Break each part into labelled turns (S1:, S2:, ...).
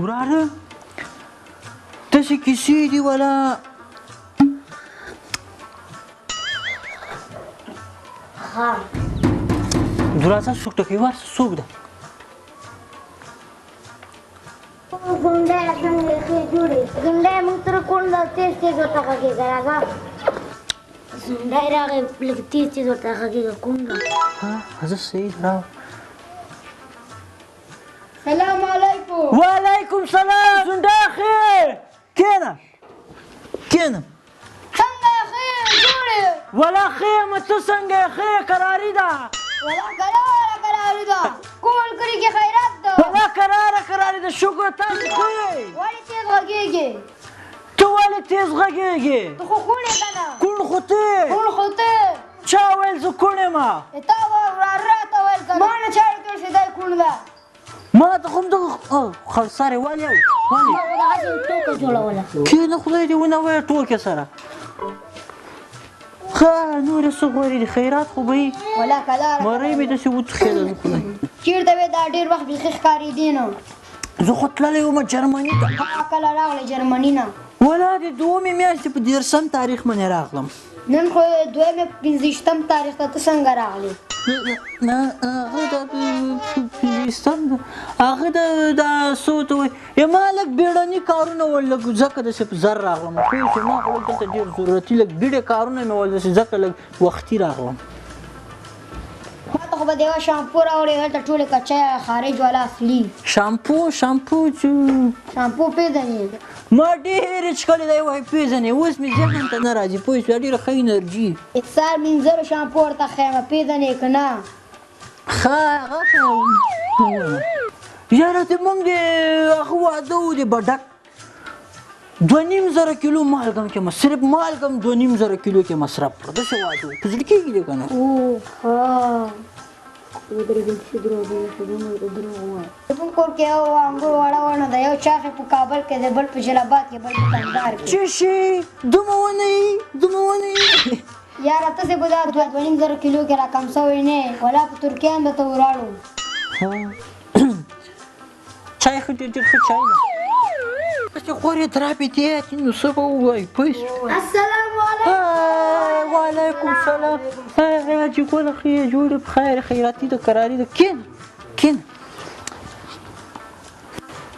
S1: وراره داسې کیسې دي ولا
S2: ها
S1: دروازه څوک ټکوي ورسه څوک ده
S2: زنده څنګه ښې جوړې زنده موږ تر کونډه تیز تیز ورته غږېږه راځه زنده راغی لږ تیز تیز ورته غږېږه کونډه
S1: زه صحیح راو
S2: سلام علیکم
S1: وعلیکم سلام زنده خیر کېنه څنګه
S2: ښې جوړې
S1: ولا خیر مه ته څنګه یې ښې کراري ده
S2: ولا کراري ده کول کړي کې خیرات ده
S1: ولا کراري ده شکر تاسې ښه یې
S2: ولې تیز غږېږې
S1: ته ولې تیز غږېږې
S2: ته خو کوڼې که نه
S1: کوڼ خو ته
S2: کوڼ خو ته
S1: چا ویل زه کوڼ یم
S2: تا راته ویل که ما نه چا ورته چې دی کوڼ ده
S1: ما ته خو همدغه خلسارې ولې
S2: ما خو دغسې ټوکه جوړوله
S1: کېنه خدای دې ونه وایه ټوکې سره ښه نورې څه غواړې د خیرات خو به یي
S2: ولا کلاره
S1: مرۍ مې داسې وتښېده زه خدای
S2: چېرته وې دا ډېر وخت بیخي ښکارېدې نه
S1: زه خو تللی وم جرمني ته
S2: کله راغلی جرمني نه
S1: ولا د دومې میاشتې په 10 تاریخ باندې راغلم
S2: نن خو دویمې 15 تاریخ ته ته څنګه راغلې
S1: هغه د 15 هغه د څه ته وایي ما لږ بیړني کارونه ول لږ ځکه داسې په زر راغلم پوه شوې ما خو دلته ډېر ضرورتي لږ بیړې کارونه مې ول داسې ځکه لږ وختي راغلم
S2: ما ته خو به د یوه شامپو راوړې هلته ټولې کچۍ خارج والا اصلي
S1: شامپو چې
S2: شامپو پېژنې
S1: ما ډېرې څښلې دی وایي پېژنې اوس مې ذهن ته نه راځي پوه شوې ډېره ښه انرژي
S2: اکثر مینځلو شامپو ورته ښیم پېژنې که نه
S1: ښه هغه یاره د موږ د هغه واده و د بډک 2.5 کیلو مالګم کې صرف مالګم 2.5 کیلو کې مصرف کړه داسې واده و په زړه کېږي دی که نه
S2: زموږ کور کې یو انګور واړه ونه ده یو چاغ په کابل کې دی بل په جلاباد کې بل په کندهار کې
S1: چې شي دومره ونه یي
S2: یاره تاسې به دا 2.5 کیلو کې راکم شوی نه ولا په ترکیه هم درته وراړو
S1: چای خو ډېر ښه چای ده چې خورې درابې دی نو څه به ووایي پوه شوې
S2: السلام علیکم
S1: وعلیکم سلام حاجي ګله ښې جوړې په خیر خیراتي ده کراري ده کېنه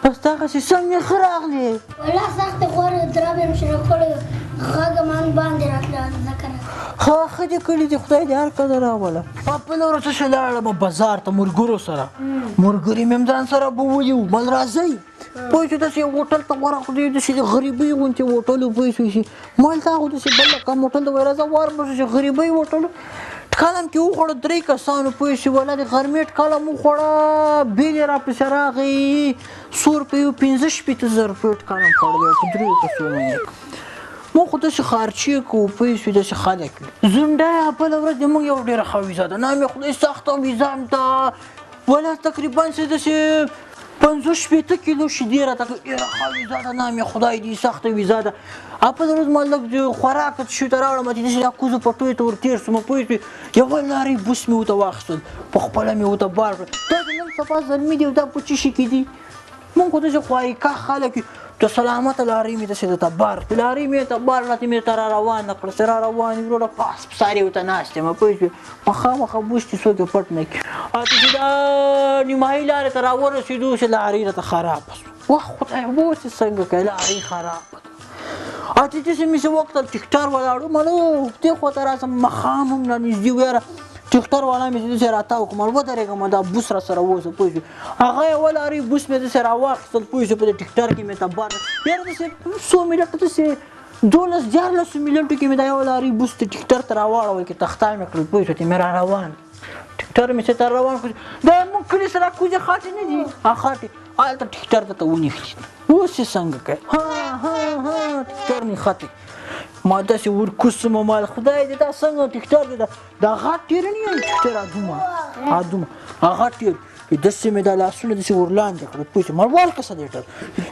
S1: بس دغسې څنګه ښه راغلې
S2: والله سخته غوره درابې مې شروع کړې غږ مان باندې راتله ځکه
S1: ښه دې کړي دي خدای دې هر کله راوله بله ورځ چې لاړم بازار ته ملګرو سره ملګري مې هم ځان سره بوولي وو بل راځئ پوه شو داسې یو هوټل ته ورغلو داسې د غریبۍ غوندې هوټل و پوه شوې ما هلته هغو داسې بل کم هوټل ته وایي راځه ورمه شو چې غریبۍ هوټل ټکاله مې کې وخوړه 3 کسانو پوه شوې ولا د غرمې ټکاله مو وخوړه بیل یې راپسې راغی 100 روپۍ 15,000 روپۍ ټکاله مې خوړلی په 3 کسو باندې ما خو داسې خارچې کوو پوه شوې داسې خلک زونډه بله ورځ د موږ یو ډېره ښه ویزا ده نام یې خدای سخته ویزا هم ده ولا تقریبا څه داسې 50-60 کیلو شیدې راته ډېره ښه ویزا ده نام یې خدای دې سخته ویزا ده بله ورځ ما لږ خوراک شو ته راوړم چې داسې دا کوزو پټیو ته ورتېر شوم پوه شوې یوه لارۍ بوس مې ورته واخیستل په خپله مې ورته بار کړل دا د نن سبا زلمي دي او دا په څه شي کې دي مونږ خو داسې خواهیکا خلک یو ته سلامته لارۍ مې داسې درته بار کړې لارۍ مې ورته بار کړه مې ورته را روانه کړه چې را روان یې وروره پاس په سارې ورته ناست یم پوه شوې مخامخه بوس چې څوک یې پټ نه کړي چې دا نیمایي لارې ته را ورسېدو چې لارۍ راته خرابه شوه واه خدای اوس یې څنګه کوې لارۍ خرابه ده چې داسې مې چې وکتل ټکټر ولاړو ملو دې خوا ته راسم مخام هم رانږدې و یاره ټکټر والا مې چې داسې راتاو کړم ودرېږم دا بوس را سره ووځه پوه شوې هغه یوه لارۍ بوس مې داسې راواخیستل پوه شوې په دې ټکټر کې مې ته بار یاره داسې 100 منټه داسې 12-14 منټو کې مې دا یوه لارۍ بوس ته ټکټر ته راواړوئ کې تخته مې کړل پوه شوې مې را روان ټکټر مې چې ته روان کړ دا موږ کلي سره کوزې خاټې نه دي خاټې هلته ټکټر ته ونښتې اوس یې څنګه کوې ټکټر نښتې ما داسې ورکوز شوم مال خدای دې دا څنګه ټکټر دی دا غټ ټیر نه یم ټکټر ادومه هغه ټیر داسې مې دا لاسونه داسې ورلاندې کړل پوه شوې مړوال کسه لیټر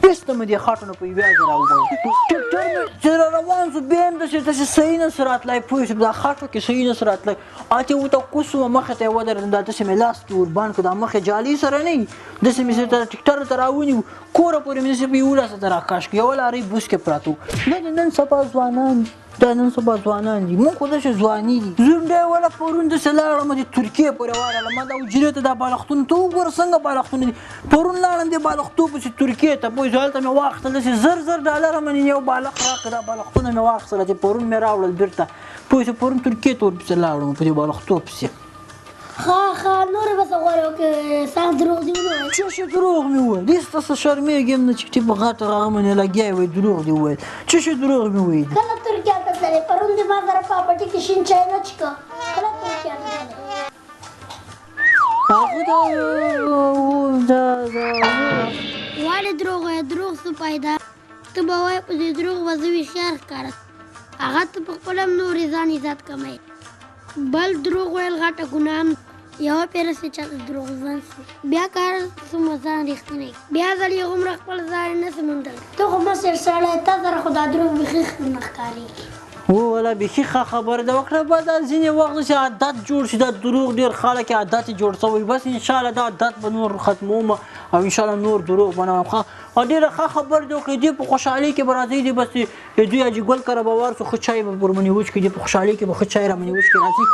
S1: بېسته مې دې خټو نه په یوه ځای راوباسه ټکټر مې چې را روان شو بیا هم داسې صحیح نه سه راتلی پوه شوې دا خټو کې صحیح نه سه راتلی اتې ورته کوز وم مخې ته یې ودرېدم دا داسې مې لاس کې ورباند کړو دا مخې جالۍ سره نه وي داسې مې ټکټر ته راونیو کوره پورې مې داسې په یولسه ته راکش کړو یوه لارۍ بوس کې پراته وو دا د نن سبا ځوانان دا نن سبا ځوانان دي مونږ خو داسې ځواني دي زونډی وله پرون داسې لاړم د ترکیې پورې واړله ما دا حجرې ته دا بالښتونه ته وګوره څنګه بالښتونه دي پرون لاړم دې بالښتو پسې ترکیې ته پوه شو هلته مې واخیستل داسې زر ډالره مې یو بالښت راکړه دا بالښتونه مې واخیستله چې پرون مې راوړل بېرته پوه شو پرون ترکیې ته ورپسې لاړم په دې بالښتو پسې
S2: ښه نور به څه غواړې وکړې ستا دروغ دې ونه وایي
S1: څه شي دروغ مې وویل دې ستاسو شرمېږم نه چې ټي په غټه هغه باندې لګیا وایي دروغ دې وویل څه شي دروغ مې ویل
S2: کله ترکیه ته تلې پرون دې ما سره په پټي کې شین چای نه څښه کله ترکیه ته تلې
S1: هغه
S2: ولې دروغ وایې دروغ څه فایده ته به وایې په دې دروغ به زه هوښیار ښکاره هغه ته په خپله هم نورې ځان عزت کموي بل دروغ ویل غټه ګناه هم یوه پیره سي چاته دروغجن سي بیا کار څومره ځان رښتینی بیا ځل یې هومره خپل ځای نه سي موندلی ته خو مشر سړی تا سره خو دا دروغ بیخي ښه نه ښکارېږي
S1: هو والا بیخي ښه خبره ده وکړه به دا ځینې وخت چې عادت جوړ شي دا دروغ ډېر خلک یې عادت یې جوړ شوی بس انشاءالله دا عادت به نور ختموم او انشاءالله نور دروغ به نه وایم او ډېره ښه خبره دې وکړې دې په خوشحالۍ کې به راځئ دې بس دوی حاجي ګل کره به ورسو ښه چای به ورمنې وچ کړي دې په خوشحالۍ کې به ښه چای رامنې وچ کړي راځئ